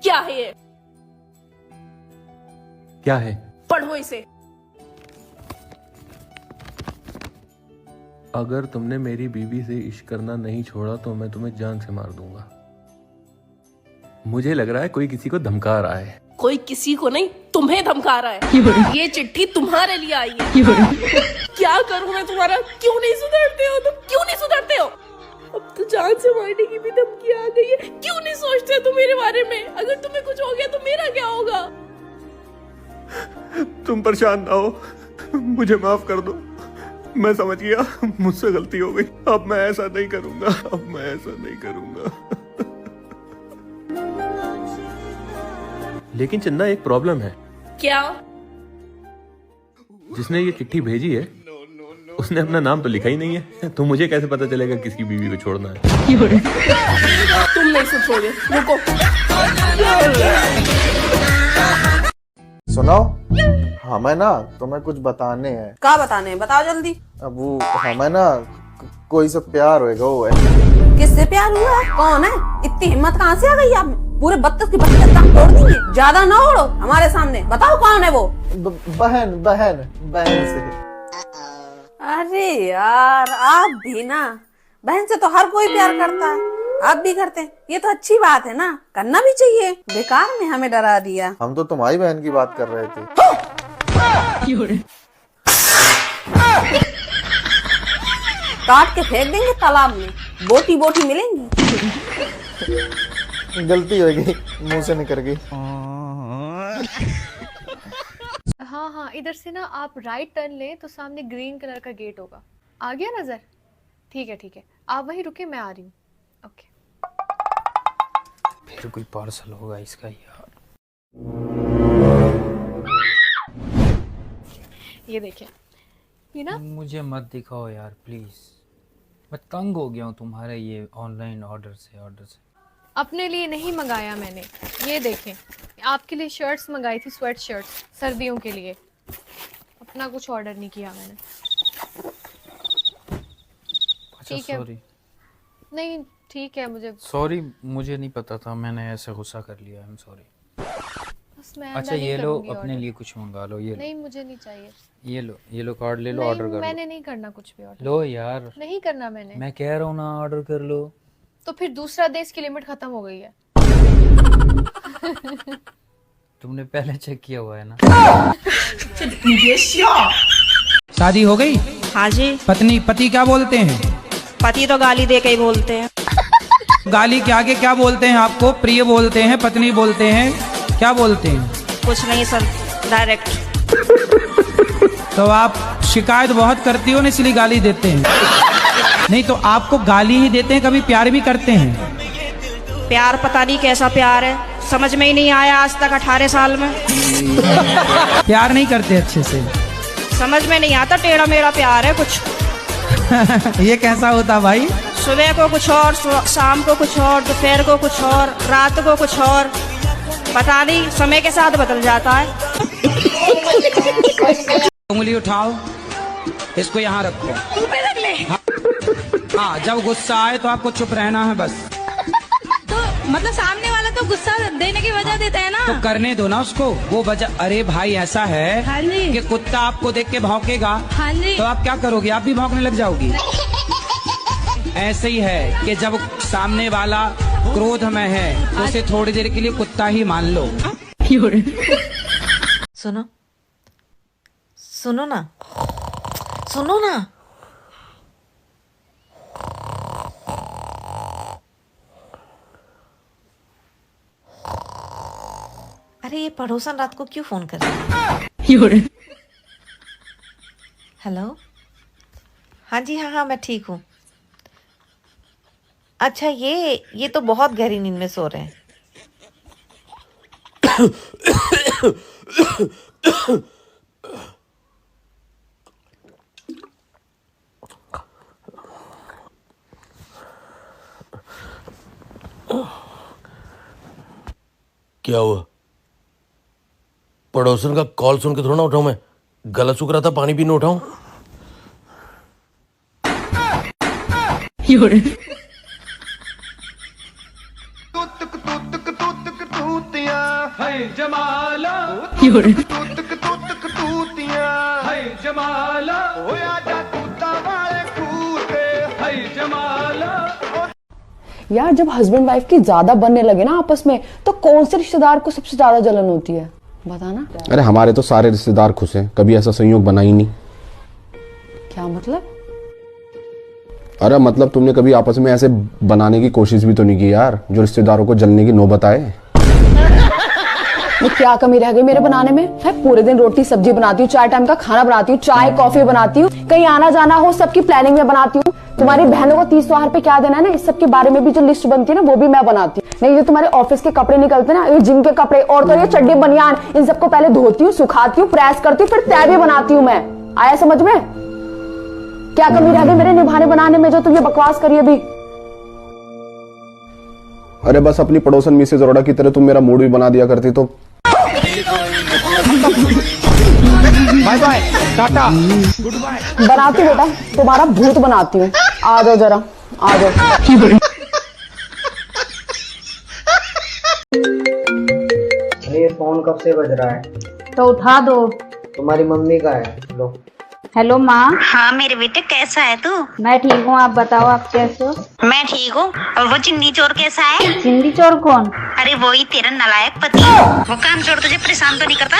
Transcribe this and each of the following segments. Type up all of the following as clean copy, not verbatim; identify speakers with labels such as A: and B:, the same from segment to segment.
A: क्या है ये?
B: क्या है?
A: पढ़ो इसे।
B: अगर तुमने मेरी बीवी से इश्क करना नहीं छोड़ा तो मैं तुम्हें जान से मार दूंगा। मुझे लग रहा है कोई किसी को धमका रहा है।
A: कोई किसी को नहीं, तुम्हें धमका रहा है। ये चिट्ठी तुम्हारे लिए आई है। क्या करूं मैं तुम्हारा? क्यों नहीं सुधरते हो तुम? क्यों नहीं सुधरते हो? अब तो जान से मारने की भी धमकी आ गई है। क्यों नहीं सोचते तुम मेरे बारे में? अगर तुम्हें कुछ हो गया तो मेरा क्या होगा?
B: तुम परेशान ना हो, मुझे माफ कर दो। मैं समझ गया, मुझसे गलती हो गई। अब मैं ऐसा नहीं करूंगा, अब मैं ऐसा नहीं करूंगा। लेकिन चंदा, एक प्रॉब्लम है।
A: क्या?
B: जिसने ये चिट्ठी भेजी है उसने अपना नाम तो लिखा ही नहीं है, तो मुझे कैसे पता चलेगा किसकी बीवी को छोड़ना है?
A: तुम नहीं सुधरोगे, रुको।
C: सुनो, हमें ना तुम्हें कुछ बताने हैं।
D: क्या बताने हैं? बताओ जल्दी।
C: अब वो हमें ना कोई से प्यार होएगा। वो है,
D: किससे प्यार हुआ है? कौन है? इतनी हिम्मत कहाँ से आ गई? आप पूरे 32 की 32 टांग तोड़ देंगे। ज्यादा ना उड़ो हमारे सामने। बताओ कौन है वो?
C: बहन बहन बहन से।
D: अरे यार, आप भी ना, बहन से तो हर कोई प्यार करता है, आप भी करते हैं। ये तो अच्छी बात है ना, करना भी चाहिए। बेकार में हमें डरा दिया।
C: हम तो तुम्हारी बहन की बात कर रहे थे।
D: काट के फेंक देंगे तालाब में, बोटी बोटी मिलेंगी।
C: गलती हो गई, मुंह से निकल गई।
E: हाँ हाँ, इधर से ना आप राइट टर्न लें तो सामने ग्रीन कलर का गेट होगा। आ गया नजर? ठीक है, आप वहीं रुके, मैं आ रही हूँ। ओके।
F: फिर कोई पार्सल होगा इसका यार।
E: ये देखिए, ये ना।
F: मुझे मत दिखाओ यार प्लीज, मैं तंग हो गया हूँ तुम्हारे ये ऑनलाइन ऑर्डर से।
E: अपने लिए नहीं मंगाया मैंने, ये देखें। आपके लिए शर्ट्स मंगाई थी, स्वेट शर्ट्स, सर्दियों के लिए। अपना कुछ ऑर्डर नहीं किया मैंने।
F: अच्छा,
E: ठीक है।
F: सॉरी।
E: नहीं ठीक है,
F: सॉरी, मुझे नहीं पता था, मैंने ऐसे गुस्सा कर लिया। I am sorry.
E: बस मैं
F: अच्छा,
E: नहीं
F: ये लो,
E: करूंगी
F: अपने
E: order।
F: लिए कुछ मंगा लो। ये
E: नहीं, मुझे नहीं चाहिए।
F: ये लो कार्ड ले लो,
E: नहीं,
F: ऑर्डर कर
E: मैंने नहीं करना कुछ भी ऑर्डर।
F: लो यार,
E: नहीं करना मैंने।
F: मैं कह रहा हूँ ना, ऑर्डर कर लो।
E: तो फिर दूसरा देश की लिमिट खत्म हो गई है।
F: तुमने पहले चेक किया हुआ है ना?
G: शादी हो गई?
D: हाँ जी।
G: पति क्या बोलते हैं?
D: पति तो गाली दे के ही बोलते हैं।
G: गाली के आगे क्या बोलते हैं आपको? प्रिय बोलते हैं, पत्नी बोलते हैं, क्या बोलते हैं?
D: कुछ नहीं सर, डायरेक्ट।
G: तो आप शिकायत बहुत करती हो ना, इसलिए गाली देते हैं। नहीं तो आपको गाली ही देते हैं, कभी प्यार भी करते हैं?
D: प्यार पता नहीं कैसा प्यार है, समझ में ही नहीं आया आज तक 18 साल में।
G: प्यार नहीं करते अच्छे से?
D: समझ में नहीं आता, टेढ़ा मेढ़ा प्यार है कुछ।
G: ये कैसा होता भाई?
D: सुबह को कुछ और, शाम को कुछ और, दोपहर को कुछ और, रात को कुछ और, पता नहीं, समय के साथ बदल जाता है।
G: उंगली उठाओ, इसको यहाँ रखो। हाँ, जब गुस्सा आए तो आपको चुप रहना है बस।
H: तो मतलब सामने वाला तो गुस्सा देने की वजह देता है ना,
G: तो करने दो ना उसको वो वजह। अरे भाई, ऐसा है
H: हाँ जी,
G: कि कुत्ता आपको देख के भौंकेगा,
H: हाँ जी,
G: तो आप क्या करोगे? आप भी भौंकने लग जाओगी। ऐसे ही है कि जब सामने वाला क्रोध में है तो उसे थोड़ी देर के लिए कुत्ता ही मान लो।
I: सुनो ना, सुनो ना। अरे ये पड़ोसन रात को क्यों फोन कर रहा है? हेलो, हाँ जी, हाँ, मैं ठीक हूँ। अच्छा, ये तो बहुत गहरी नींद में सो रहे हैं।
J: क्या हुआ? पड़ोसन का कॉल सुन के थोड़ा ना उठाऊं मैं। गला सूख रहा था, पानी पीने उठाऊं?
K: यार जब हस्बैंड वाइफ की ज्यादा बनने लगे ना आपस में, तो कौन से रिश्तेदार को सबसे ज्यादा जलन होती है, बताना।
L: अरे हमारे तो सारे रिश्तेदार खुश हैं, कभी ऐसा संयोग बना ही नहीं।
K: क्या मतलब?
L: अरे मतलब तुमने कभी आपस में ऐसे बनाने की कोशिश भी तो नहीं की यार, जो रिश्तेदारों को जलने की नौबत आए।
K: वो क्या कमी रह गई मेरे बनाने में? है पूरे दिन रोटी सब्जी बनाती हूँ, 4 टाइम का खाना बनाती हूँ, चाय कॉफी बनाती हूँ, कहीं आना जाना हो सबकी प्लानिंग में बनाती हूँ। तुम्हारी बहनों को 30 त्योहार पे क्या देना है ना, इस सब के बारे में भी जो लिस्ट बनती है ना, वो भी मैं बनाती हूँ। नहीं, ये तुम्हारे ऑफिस के कपड़े निकलते ना, ये जिम के कपड़े और तो ये चड्डी बनियान, इन सबको पहले धोती हूँ, सुखाती हूँ, प्रेस करती हूँ, फिर तय भी बनाती हूँ मैं। आया समझ में? क्या कमी रह गई मेरे निभाने बनाने में जो तुम ये बकवास करी अभी?
L: अरे बस अपनी पड़ोसन मिसेज अरोड़ा की तरह तुम मेरा मूड भी बना दिया करती तो।
G: Bye bye, tata, goodbye.
K: बनाती हूँ बेटा, तुम्हारा भूत बनाती हूँ। आ जाओ जरा, आ जाओ।
M: ये फोन कब से बज रहा है?
H: तो उठा दो।
M: तुम्हारी मम्मी का है, लो।
H: हेलो माँ।
I: हाँ मेरे बेटे, कैसा है तू?
H: मैं ठीक हूँ, आप बताओ आप कैसे हो?
I: मैं ठीक हूँ। और वो चिंदी चोर कैसा है?
H: चिंदी चोर कौन?
I: अरे वही तेरा नालायक पति। वो काम छोड़ तुझे परेशान तो नहीं करता?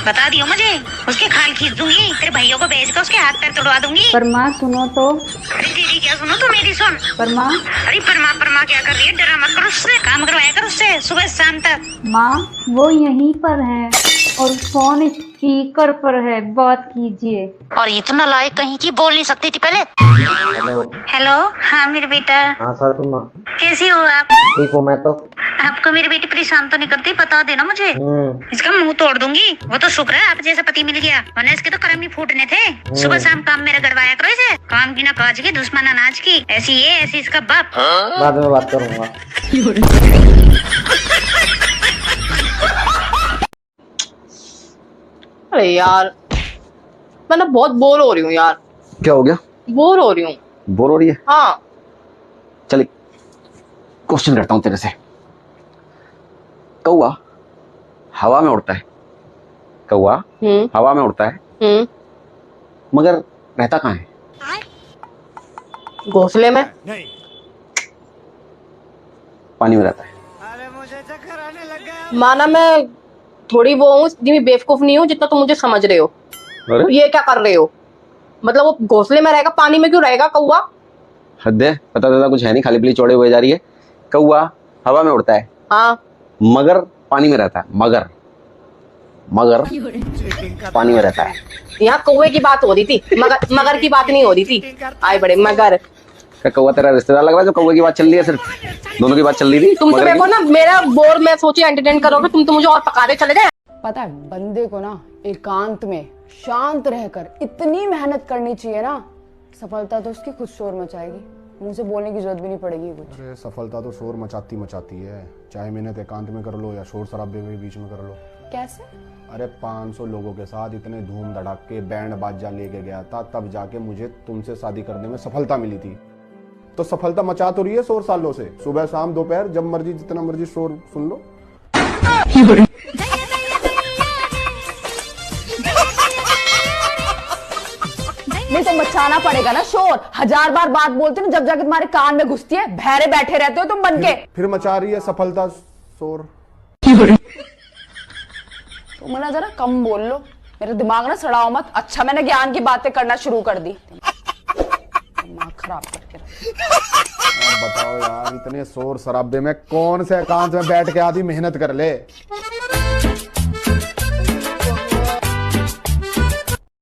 I: बता दियो मुझे, उसके खाल खींच दूंगी, तेरे भैया को भेज कर उसके हाथ पैर तोड़वा दूंगी।
H: पर माँ सुनो तो।
I: अरे तेरी क्या सुनो, तो मेरी सुन।
H: पर माँ।
I: अरे परमा क्या कर रही है? डरा मत कर उससे, काम करवाया कर उससे सुबह शाम तक।
H: माँ वो यहीं पर है और फोन स्पीकर पर है, बात कीजिए।
I: और ये तो नालायक कहीं की, बोल नहीं सकती थी पहले। हेलो। हाँ मेरे बेटा।
M: हाँ सर, तुम
I: कैसी हो आप?
M: ठीक हूँ मैं तो।
I: आपको मेरी बेटी परेशान तो नहीं करती? बता देना मुझे, इसका मुंह तोड़ दूंगी। वो तो शुक्र है आप जैसा पति मिल गया, वरना इसके तो कर्म ही फूटने थे। सुबह शाम काम मेरा गड़वाया करो इसे, काम की ना काज की, दुश्मन अनाज की। ऐसी ये, ऐसी इसका बाप।
M: बाद में बात करूंगा।
A: अरे यार, मैं ना बहुत बोर हो रही हूँ यार।
L: क्या हो गया?
A: बोर हो रही हूँ।
L: बोर हो रही है?
A: हाँ।
L: चल क्वेश्चन करता हूँ तेरे से। कौवा हवा में उड़ता है, कौवा हवा में उड़ता है, मगर रहता कहाँ है?
A: घोंसले में।
L: पानी में रहता है।
A: माना मैं थोड़ी वो हूँ, जितनी बेवकूफ नहीं हूँ जितना तुम मुझे समझ रहे हो।
L: अरे?
A: ये क्या कर रहे हो? मतलब वो घोंसले में रहेगा, पानी में क्यों रहेगा कौवा?
L: हद है, पता कुछ है नहीं, खाली पीली चौड़े हुए जा रही है। कौवा हवा में उड़ता है,
A: हाँ,
L: मगर पानी में रहता है। मगर पानी में रहता है।
A: यहाँ कौवे की बात हो रही थी, मगर की बात नहीं हो रही थी। आए बड़े मगर।
L: क्या कौवा तेरा रिश्तेदार लग रहा है जो कौवे की बात चल रही है? सिर्फ दोनों की बात चल रही थी।
A: तुम तो मेरे को ना मेरा बोर में सोचे एंटरटेन करोगे, तुम तो मुझे और पकाते चले गए।
K: पता है बंदे को ना एकांत में शांत रहकर इतनी मेहनत करनी चाहिए ना, सफलता तो उसकी खुद शोर मचाएगी, मुंह से बोलने की जरूरत भी नहीं पड़ेगी कुछ।
L: अरे सफलता तो शोर मचाती है, चाहे मेहनत एकांत में कर लो या शोर शराबे में बीच में कर लो।
K: कैसे?
L: अरे 500 लोगों के साथ इतने धूम धड़ाके बैंड बाजा लेके गया था, तब जाके मुझे तुमसे शादी करने में सफलता मिली थी। तो सफलता मचा तो रही है शोर सालों से, सुबह शाम दोपहर जब मर्जी जितना मर्जी शोर सुन लो।
K: नहीं तो मचाना पड़ेगा ना शोर, 1000 बार बात बोलते ना, जब जाके तुम्हारे कान में घुसती है, बहरे बैठे रहते हो तुम बनके।
L: फिर मचा रही है सफलता शोर।
K: तुम ना जरा कम बोल लो, मेरा दिमाग ना सड़ाओ मत। अच्छा मैंने ज्ञान की बातें करना शुरू कर दी, दिमाग खराब करके।
L: बताओ यार, इतने शोर शराबे में कौन से एकांत में बैठ के आदमी मेहनत कर ले?